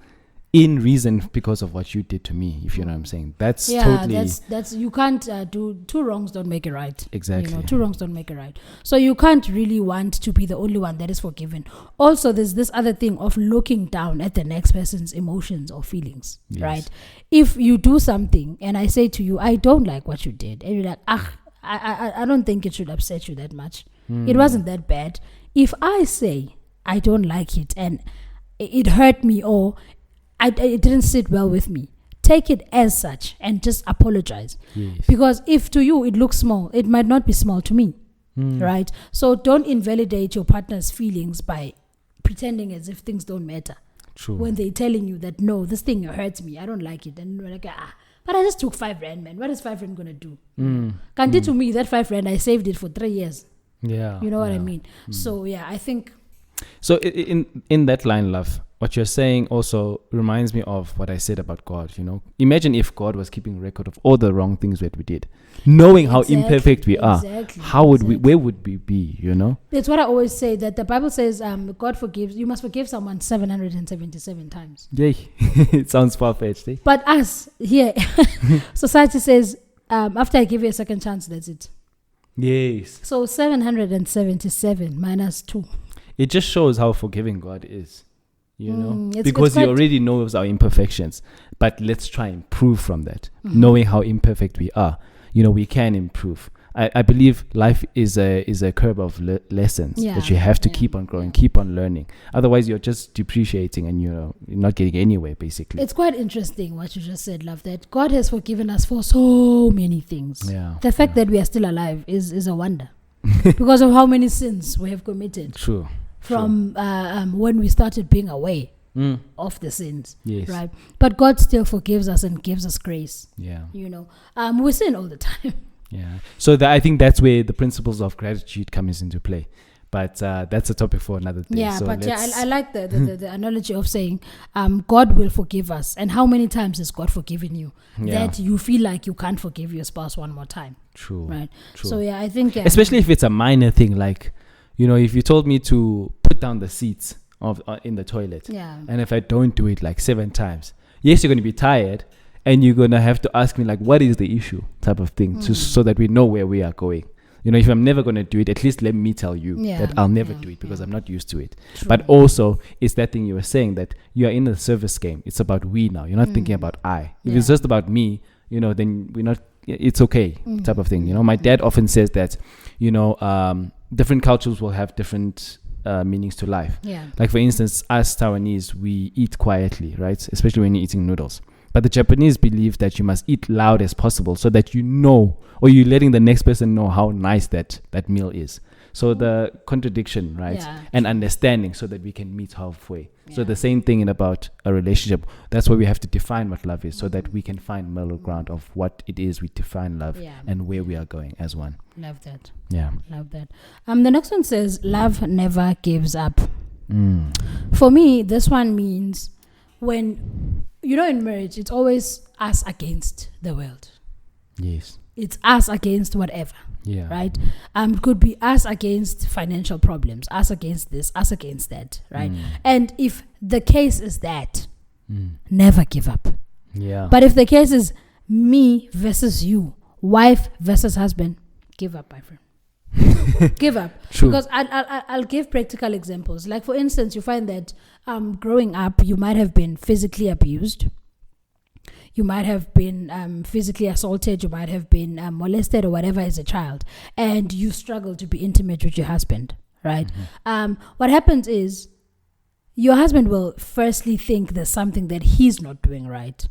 in reason because of what you did to me, if you know what I'm saying. That's totally... that's you can't do two wrongs don't make it right. Exactly. Two wrongs don't make it right. So you can't really want to be the only one that is forgiven. Also, there's this other thing of looking down at the next person's emotions or feelings, right? If you do something and I say to you, I don't like what you did, and you're like, I don't think it should upset you that much. It wasn't that bad. If I say I don't like it and it hurt me or it didn't sit well with me, take it as such and just apologize. Because if to you it looks small, it might not be small to me, right? So don't invalidate your partner's feelings by pretending as if things don't matter. True. When they're telling you that, no, this thing hurts me, I don't like it, and you're like, but I just took 5 rand, man. What is 5 rand gonna do? Can't to me, that 5 rand, I saved it for 3 years. Yeah. You know what I mean? So yeah, I think. So in that line, love, what you're saying also reminds me of what I said about God. Imagine if God was keeping record of all the wrong things that we did, knowing how imperfect we are. How would we? Where would we be? It's what I always say, that the Bible says, God forgives. You must forgive someone 777 times. Yay! It sounds far-fetched. But us here, society says, after I give you a second chance, that's it. Yes. So 777 minus 2. It just shows how forgiving God is. Because it's he already knows our imperfections, but let's try and improve from that. Knowing how imperfect we are, we can improve. I believe life is a curve of lessons that you have to keep on growing, keep on learning. Otherwise, you're just depreciating and you're not getting anywhere, basically. It's quite interesting what you just said, love, that God has forgiven us for so many things. Yeah. The fact that we are still alive is a wonder because of how many sins we have committed. True. From when we started being aware of the sins, yes, right? But God still forgives us and gives us grace. Yeah, we sin all the time. Yeah, so I think that's where the principles of gratitude comes into play. But that's a topic for another day. Yeah, so but I like the analogy of saying God will forgive us. And how many times has God forgiven you that you feel like you can't forgive your spouse one more time? True. Right. True. So I think especially if it's a minor thing, like if you told me to put down the seats in the toilet, and if I don't do it like 7 times, yes, you're going to be tired, and you're going to have to ask me like, what is the issue, type of thing, so that we know where we are going. If I'm never going to do it, at least let me tell you that I'll never do it because I'm not used to it. True. But also, it's that thing you were saying, that you are in the service game. It's about we now. You're not thinking about I. If it's just about me, then we're not. It's okay, type of thing. My dad often says that, different cultures will have different meanings to life. Yeah. Like for instance, us Taiwanese, we eat quietly, right? Especially when you're eating noodles. But the Japanese believe that you must eat loud as possible so that or you're letting the next person know how nice that meal is. So the contradiction, right? Yeah. And understanding so that we can meet halfway. Yeah. So the same thing about a relationship. That's why we have to define what love is so that we can find middle ground of what it is we define love and where we are going as one. Love that. Yeah. Love that. The next one says, love never gives up. For me, this one means when, in marriage, it's always us against the world. Yes. It's us against whatever. Yeah. Right? It could be us against financial problems, us against this, us against that, right? And if the case is that, never give up. Yeah. But if the case is me versus you, wife versus husband, give up, my friend. Give up. True. Because I'll give practical examples. Like for instance, you find that growing up, you might have been physically abused. You might have been physically assaulted. You might have been molested or whatever as a child. And you struggle to be intimate with your husband, right? What happens is your husband will firstly think there's something that he's not doing right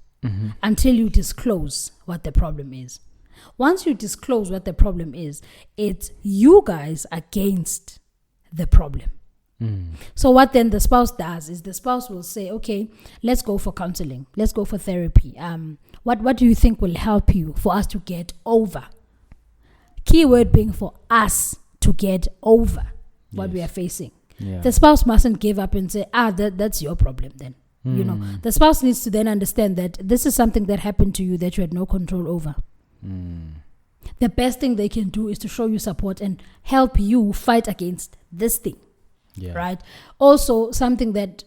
until you disclose what the problem is. Once you disclose what the problem is, it's you guys against the problem. So what then the spouse does is the spouse will say, okay, let's go for counseling. Let's go for therapy. What do you think will help you for us to get over? Keyword being for us to get over what we are facing. Yeah. The spouse mustn't give up and say, that's your problem then. You know, the spouse needs to then understand that this is something that happened to you that you had no control over. The best thing they can do is to show you support and help you fight against this thing. Yeah. Right. Also, something that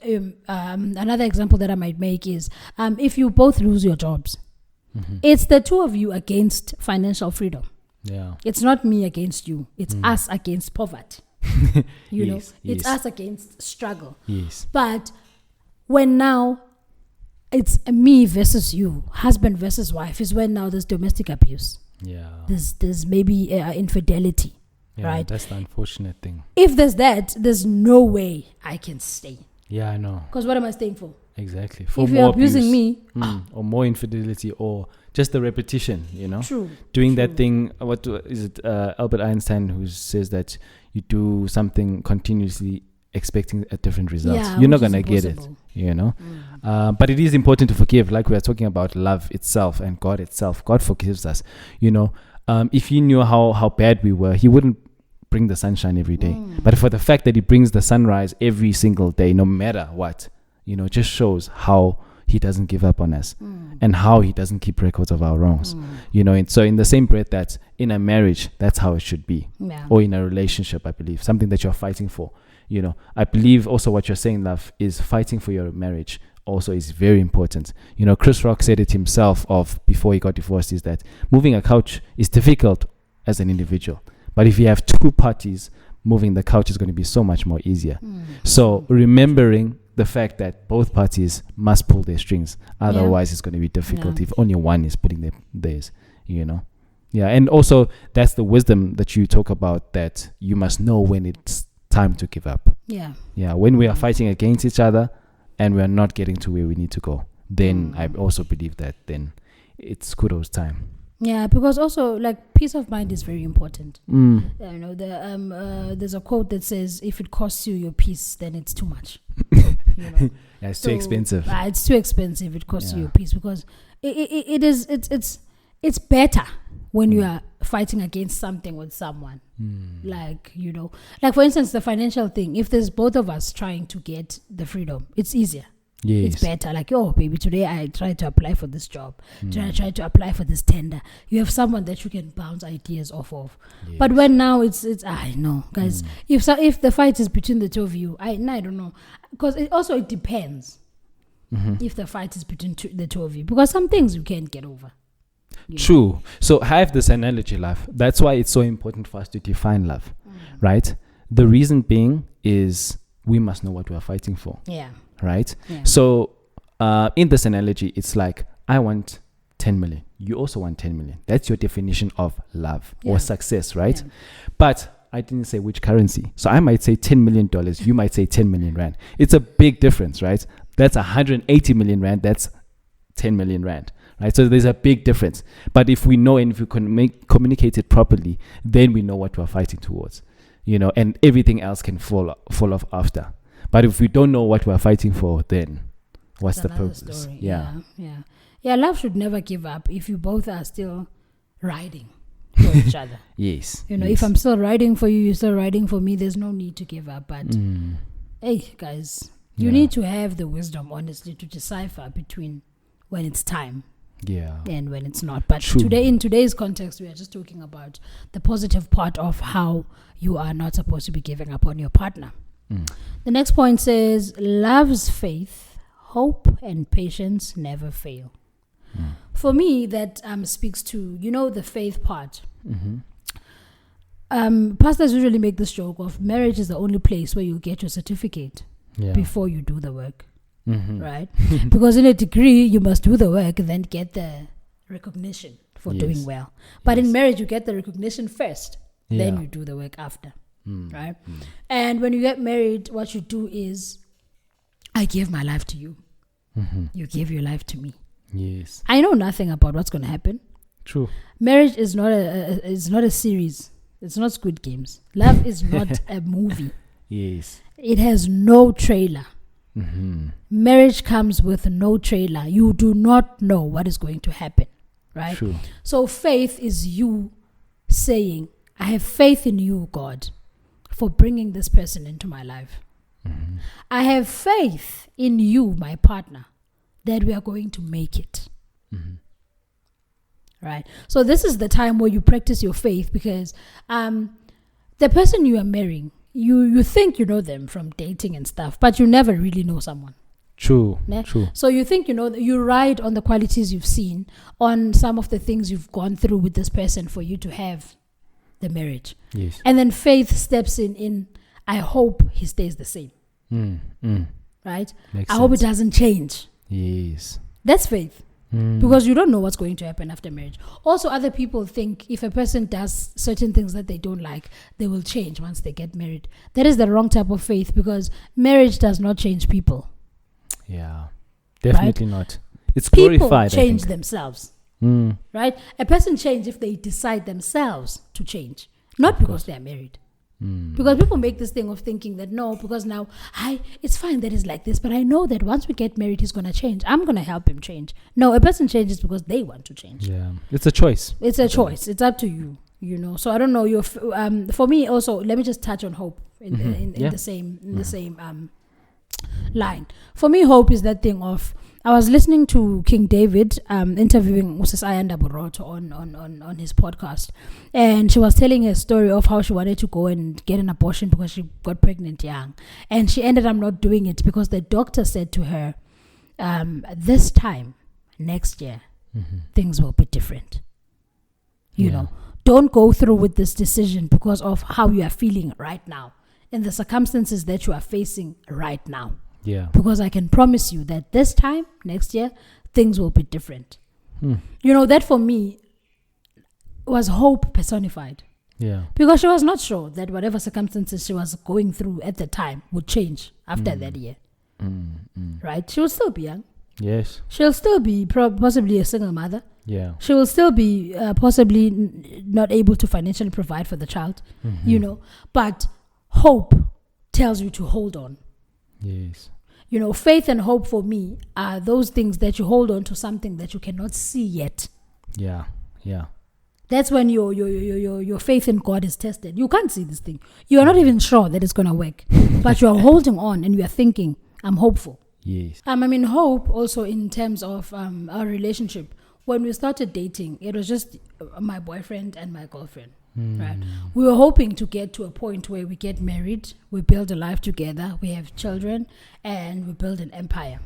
another example that I might make is if you both lose your jobs, it's the two of you against financial freedom. Yeah. It's not me against you. It's us against poverty. You know, it's us against struggle. Yes. But when now it's me versus you, husband versus wife, is when now there's domestic abuse. Yeah. There's maybe infidelity. Yeah, right? That's the unfortunate thing. If there's that, there's no way I can stay. Yeah, I know. Because what am I staying for? Exactly. For if more you're abusing abuse, me, or more infidelity, or just the repetition, you know, true, doing that thing. What is it? Albert Einstein, who says that you do something continuously expecting a different result. Yeah, you're not gonna get it, you know. But it is important to forgive, like we are talking about love itself and God itself. God forgives us, you know. If he knew how bad we were, he wouldn't bring the sunshine every day. But for the fact that he brings the sunrise every single day, no matter what, you know, just shows how he doesn't give up on us and how he doesn't keep records of our wrongs, you know. And so in the same breath, that in a marriage, that's how it should be, or in a relationship, I believe, something that you're fighting for, you know. I believe also what you're saying, love, is fighting for your marriage also is very important. You know, Chris Rock said it himself before he got divorced, is that moving a couch is difficult as an individual. But if you have two parties, moving the couch is going to be so much more easier. So remembering the fact that both parties must pull their strings. Otherwise, it's going to be difficult if only one is putting theirs, you know. Yeah, and also that's the wisdom that you talk about, that you must know when it's time to give up. Yeah. Yeah, when we are fighting against each other and we are not getting to where we need to go, then I also believe that then it's kudos time. Yeah, because also, like, peace of mind is very important. You know, there's a quote that says, if it costs you your peace, then it's too much. You know? Yeah, it's too expensive. It's too expensive. It costs you your peace, because it's better when you are fighting against something with someone. Like, you know, like for instance, the financial thing. If there's both of us trying to get the freedom, it's easier. Yes. It's better. Like, oh, baby, today I tried to apply for this job. Today I tried to apply for this tender. You have someone that you can bounce ideas off of. Yes. But when now it's I know, guys. If the fight is between the two of you, I don't know, because it depends. If the fight is between the two of you, because some things you can't get over. True. So I have this analogy, love. That's why it's so important for us to define love, right? The reason being is we must know what we are fighting for. Yeah. Right? Yeah. So in this analogy, it's like, I want 10 million. You also want 10 million. That's your definition of love or success, right? Yeah. But I didn't say which currency. So I might say $10 million. You might say 10 million rand. It's a big difference, right? That's 180 million rand. That's 10 million rand, right? So there's a big difference. But if we know and if we can communicate it properly, then we know what we're fighting towards, you know, and everything else can fall off after. But if we don't know what we're fighting for, then what's the purpose? Story. Yeah. Love should never give up if you both are still riding for each other. Yes. You know, if I'm still riding for you, you're still riding for me, there's no need to give up. But hey, guys, you need to have the wisdom, honestly, to decipher between when it's time and when it's not. But in today's context, we are just talking about the positive part of how you are not supposed to be giving up on your partner. The next point says, love's faith, hope, and patience never fail. For me, that speaks to, you know, the faith part. Pastors usually make this joke of marriage is the only place where you get your certificate before you do the work. Right? Because in a degree, you must do the work and then get the recognition for doing well. But in marriage, you get the recognition first, then you do the work after. Right? And when you get married, what you do is, I give my life to you. You give your life to me. Yes. I know nothing about what's going to happen. True. Marriage is not a series. It's not Squid Games. Love is not a movie. Yes. It has no trailer. Mm-hmm. Marriage comes with no trailer. You do not know what is going to happen, right? True. So faith is you saying, I have faith in you, God, for bringing this person into my life. Mm-hmm. I have faith in you, my partner, that we are going to make it. Mm-hmm. Right? So this is the time where you practice your faith, because the person you are marrying, you think you know them from dating and stuff, but you never really know someone. True. Yeah? True. So you think you ride on the qualities you've seen, on some of the things you've gone through with this person for you to have the marriage. Yes. And then faith steps in I hope he stays the same. Right? Makes I hope it sense. doesn't change. Yes. That's faith. Because you don't know what's going to happen after marriage. Also, other people think if a person does certain things that they don't like, they will change once they get married. That is the wrong type of faith, because marriage does not change people. Yeah. Definitely not. It's People glorified. change I think. themselves. Right? A person changes if they decide themselves to change, not because they are married. Because people make this thing of thinking that no, because now it's fine that he's like this, but I know that once we get married, he's going to change. I'm going to help him change. No, a person changes because they want to change. Yeah. It's a choice. It's a choice. It's up to you. So I don't know. For me also, let me just touch on hope in the same line. For me, hope is that thing of, I was listening to King David interviewing Moses Ayanda Boroto on his podcast, and she was telling her story of how she wanted to go and get an abortion because she got pregnant young, and she ended up not doing it because the doctor said to her, this time next year things will be different. You know, don't go through with this decision because of how you are feeling right now and the circumstances that you are facing right now. Yeah. Because I can promise you that this time next year things will be different. That for me was hope personified. Yeah. Because she was not sure that whatever circumstances she was going through at the time would change after that year. Right? She will still be young. Yes. She'll still be possibly a single mother. Yeah. She will still be possibly not able to financially provide for the child. But hope tells you to hold on. Yes. Faith and hope for me are those things that you hold on to, something that you cannot see yet. Yeah. Yeah. That's when your faith in God is tested. You can't see this thing. You are not even sure that it's going to work. But you are holding on and you are thinking, I'm hopeful. Yes. Hope also in terms of our relationship. When we started dating, it was just my boyfriend and my girlfriend. Right. We were hoping to get to a point where we get married, we build a life together, we have children, and we build an empire.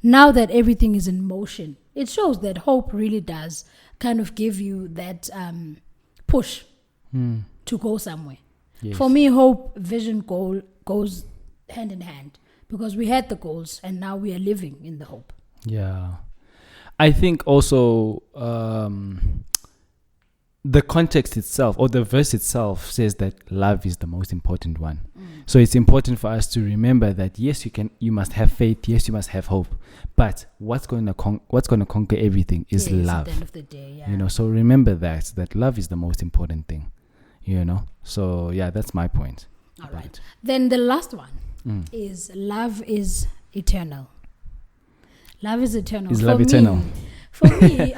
Now that everything is in motion, it shows that hope really does kind of give you that push to go somewhere. Yes. For me, hope, vision, goal goes hand in hand, because we had the goals and now we are living in the hope. Yeah. I think also the context itself, or the verse itself, says that love is the most important one. So it's important for us to remember that yes, you must have faith, yes, you must have hope, but what's going to conquer everything is love. At the end of the day, yeah. So remember that love is the most important thing. So yeah, that's my point. All right. Then the last one is love is eternal. Love is eternal. Is love eternal? For me,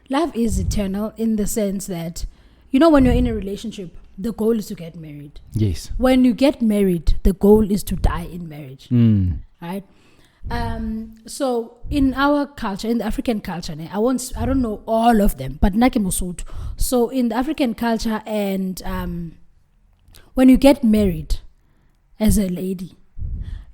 love is eternal in the sense that, when you're in a relationship, the goal is to get married. Yes. When you get married, the goal is to die in marriage. Right? So in our culture, in the African culture, I don't know all of them, but Nakimusut. So in the African culture, and when you get married as a lady,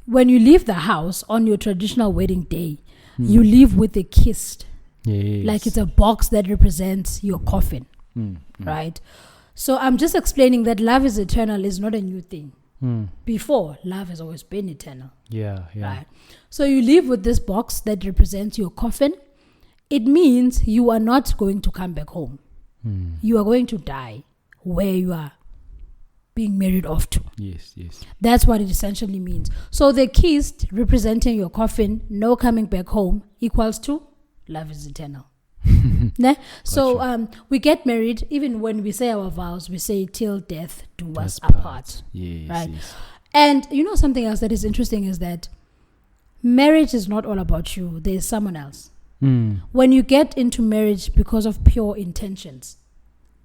when you leave the house on your traditional wedding day, you leave with a kiss. Yes. Like it's a box that represents your coffin. Right? So I'm just explaining that love is eternal is not a new thing. Before, love has always been eternal. Yeah. Right? So you live with this box that represents your coffin. It means you are not going to come back home. You are going to die where you are being married off to. Yes. That's what it essentially means. So the kissed representing your coffin, no coming back home, equals to love is eternal. Ne? So we get married. Even when we say our vows, we say till death do us apart. Yes, right? yes. And you know something else that is interesting is that marriage is not all about you. There's someone else. When you get into marriage because of pure intentions,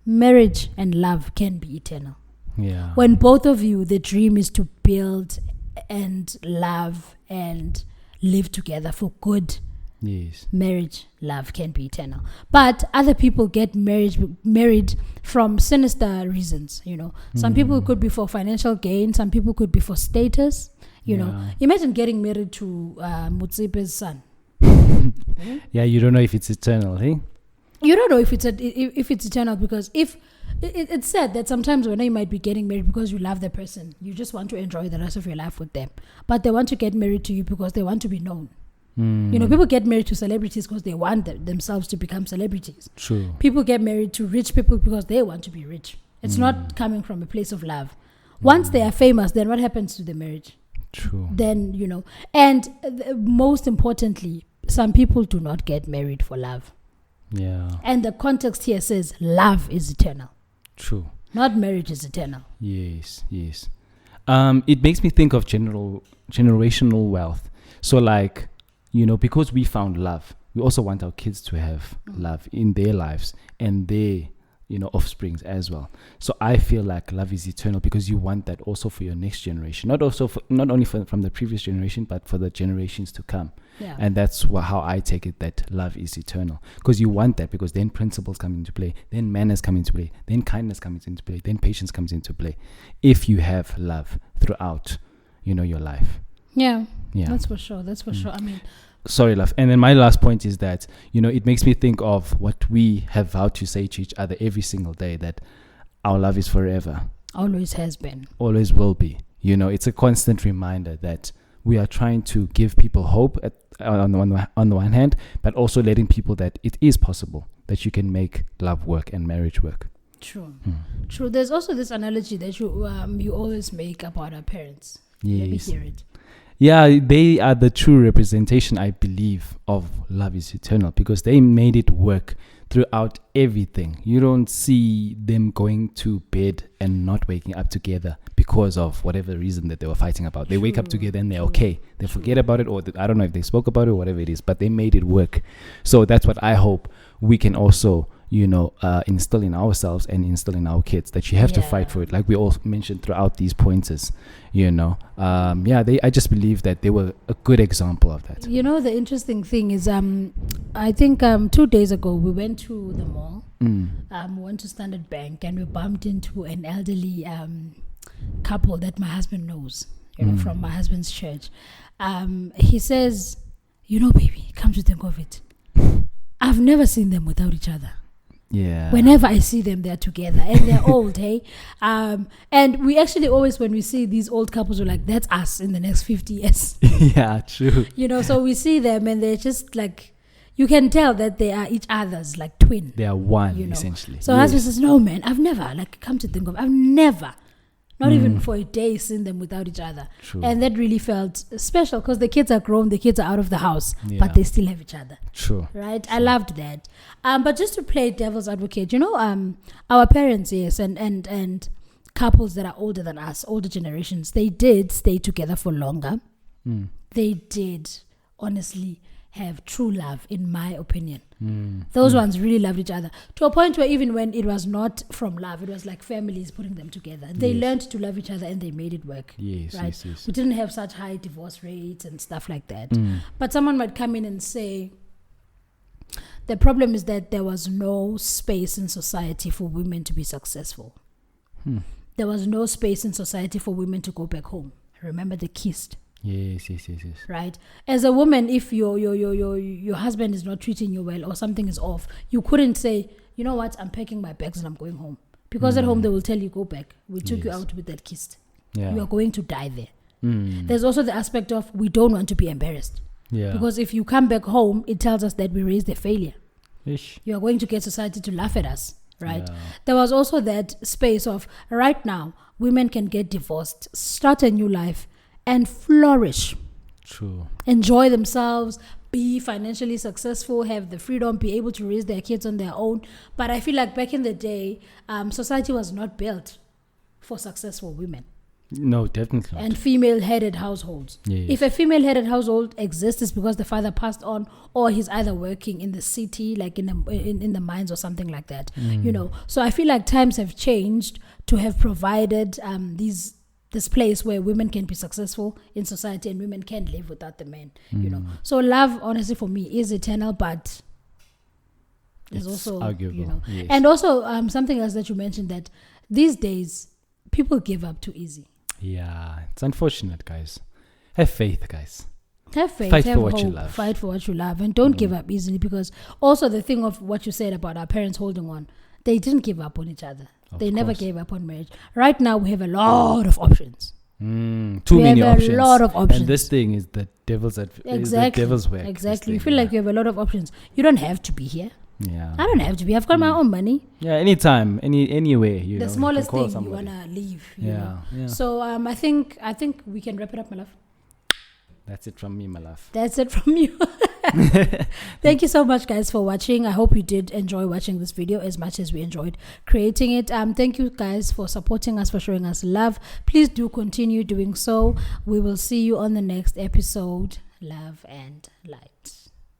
marriage and love can be eternal. Yeah. When both of you, the dream is to build and love and live together for good. Yes. Marriage, love can be eternal. But other people get married from sinister reasons, you know. Some people could be for financial gain. Some people could be for status, you know. Imagine getting married to Mutsipe's son. Yeah, you don't know if it's eternal, hey? You don't know if it's eternal, because if it's said that sometimes when you might be getting married because you love the person, you just want to enjoy the rest of your life with them, but they want to get married to you because they want to be known. You know, people get married to celebrities because they want themselves to become celebrities. True. People get married to rich people because they want to be rich. It's not coming from a place of love. Once they are famous, then what happens to the marriage? True. Then, you know, and most importantly, some people do not get married for love. Yeah. And the context here says love is eternal. True. Not marriage is eternal. Yes, yes. It makes me think of generational wealth. So like, you know, because we found love, we also want our kids to have love in their lives and their, you know, offsprings as well. So I feel like love is eternal because you want that also for your next generation, not only from the previous generation, but for the generations to come. Yeah. And that's how I take it, that love is eternal, because you want that, because then principles come into play, then manners come into play, then kindness comes into play, then patience comes into play, if you have love throughout, you know, your life. Yeah. Yeah. That's for sure. That's for sure. I mean, sorry, love. And then my last point is that, you know, it makes me think of what we have vowed to say to each other every single day, that our love is forever. Always has been. Always will be. You know, it's a constant reminder that we are trying to give people hope on the one hand, but also letting people that it is possible that you can make love work and marriage work. True. True. There's also this analogy that you always make about our parents. Yes. Let me hear it. Yeah, they are the true representation, I believe, of love is eternal, because they made it work throughout everything. You don't see them going to bed and not waking up together because of whatever reason that they were fighting about. They wake up together and they're okay. They forget about it, or I don't know if they spoke about it or whatever it is, but they made it work. So that's what I hope we can also, you know, instill in ourselves and instill in our kids, that you have to fight for it, like we all mentioned throughout these pointers, you know. I just believe that they were a good example of that. You know, the interesting thing is, I think 2 days ago we went to the mall. We went to Standard Bank and we bumped into an elderly couple that my husband knows, you know, from my husband's church. He says, you know, baby, come to think of it, I've never seen them without each other. Yeah. Whenever I see them, they're together and they're old, hey? And we actually always, when we see these old couples, we're like, that's us in the next 50 years. Yeah, true. You know, so we see them and they're just like, you can tell that they are each other's like twin. They are one, you know? essentially. So husband says, no, man, I've never, like, come to think of, I've never, not even for a day, seen them without each other. True. And that really felt special because the kids are grown, the kids are out of the house, but they still have each other. True. Right? True. I loved that. But just to play devil's advocate, you know, our parents, yes, and couples that are older than us, older generations, they did stay together for longer. They did, honestly, have true love, in my opinion. Those ones really loved each other, to a point where even when it was not from love, it was like families putting them together. They learned to love each other and they made it work. Yes, right? yes. We didn't have such high divorce rates and stuff like that. But someone might come in and say, the problem is that there was no space in society for women to be successful. There was no space in society for women to go back home. Remember, they kissed. Yes. Right? As a woman, if your husband is not treating you well or something is off, you couldn't say, you know what, I'm packing my bags and I'm going home. Because at home they will tell you, go back. We took you out with that kiss. Yeah. You are going to die there. There's also the aspect of we don't want to be embarrassed. Yeah. Because if you come back home, it tells us that we raised a failure. Ish. You are going to get society to laugh at us. Right? Yeah. There was also that space of right now, women can get divorced, start a new life, and flourish. True. Enjoy themselves, be financially successful, have the freedom, be able to raise their kids on their own. But I feel like back in the day, society was not built for successful women. No, definitely not. And female-headed households. Yes. If a female-headed household exists, it's because the father passed on, or he's either working in the city, like in the mines or something like that. You know. So I feel like times have changed to have provided this place where women can be successful in society and women can live without the men. You know. So love, honestly, for me, is eternal, but it's also arguable. You know. Yes. And also something else that you mentioned, that these days people give up too easy. Yeah, it's unfortunate, guys. Have faith, guys. Have faith, Fight have for what hope, you love. fight for what you love, and don't give up easily, because also the thing of what you said about our parents holding on, they didn't give up on each other. They never gave up on marriage. Right now, we have a lot of options. Too many have options. A lot of options. And this thing is the devil's work. Exactly. You feel like you have a lot of options. You don't have to be here. Yeah. I don't have to be. I've got my own money. Yeah, anytime, anywhere. The smallest thing you wanna leave. You know? Yeah. So I think we can wrap it up, my love. That's it from me, my love. That's it from you. Thank you so much, guys, for watching. I hope you did enjoy watching this video as much as we enjoyed creating it. Thank you, guys, for supporting us, for showing us love. Please do continue doing so. We will see you on the next episode. Love and light.